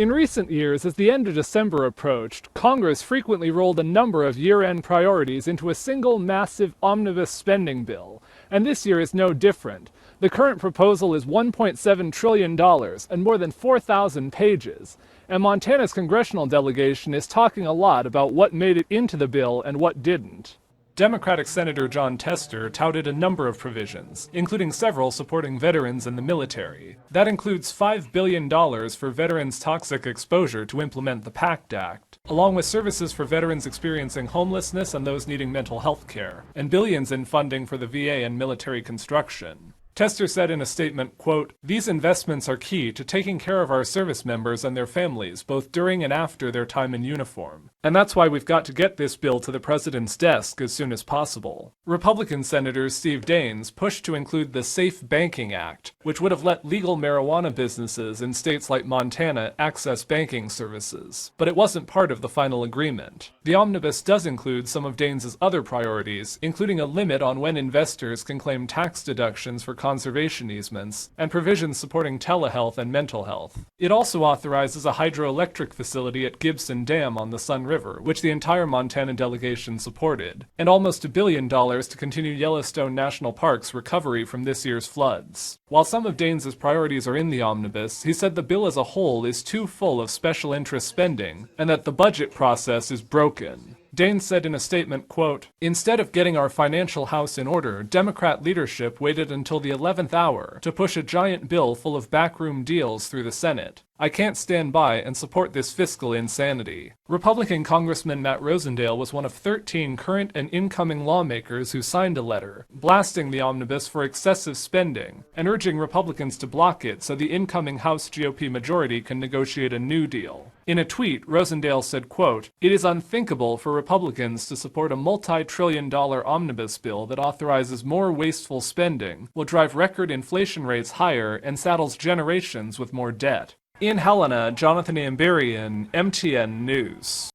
In recent years, as the end of December approached, Congress frequently rolled a number of year-end priorities into a single massive omnibus spending bill, and this year is no different. The current proposal is $1.7 trillion and more than 4,000 pages, and Montana's congressional delegation is talking a lot about what made it into the bill and what didn't. Democratic Senator Jon Tester touted a number of provisions, including several supporting veterans and the military. That includes $5 billion for veterans' toxic exposure to implement the PACT Act, along with services for veterans experiencing homelessness and those needing mental health care, and billions in funding for the VA and military construction. Tester said in a statement, quote, "These investments are key to taking care of our service members and their families, both during and after their time in uniform. And that's why we've got to get this bill to the president's desk as soon as possible." Republican Senator Steve Daines pushed to include the Safe Banking Act, which would have let legal marijuana businesses in states like Montana access banking services. But it wasn't part of the final agreement. The omnibus does include some of Daines' other priorities, including a limit on when investors can claim tax deductions for conservation easements, and provisions supporting telehealth and mental health. It also authorizes a hydroelectric facility at Gibson Dam on the Sun River, which the entire Montana delegation supported, and almost $1 billion to continue Yellowstone National Park's recovery from this year's floods. While some of Daines' priorities are in the omnibus, he said the bill as a whole is too full of special interest spending, and that the budget process is broken. Daines said in a statement, quote, "Instead of getting our financial house in order, Democrat leadership waited until the 11th hour to push a giant bill full of backroom deals through the Senate. I can't stand by and support this fiscal insanity." Republican Congressman Matt Rosendale was one of 13 current and incoming lawmakers who signed a letter, blasting the omnibus for excessive spending, and urging Republicans to block it so the incoming House GOP majority can negotiate a new deal. In a tweet, Rosendale said, quote, "It is unthinkable for Republicans to support a multi-trillion-dollar omnibus bill that authorizes more wasteful spending, will drive record inflation rates higher, and saddles generations with more debt." In Helena, Jonathan Amberian, MTN News.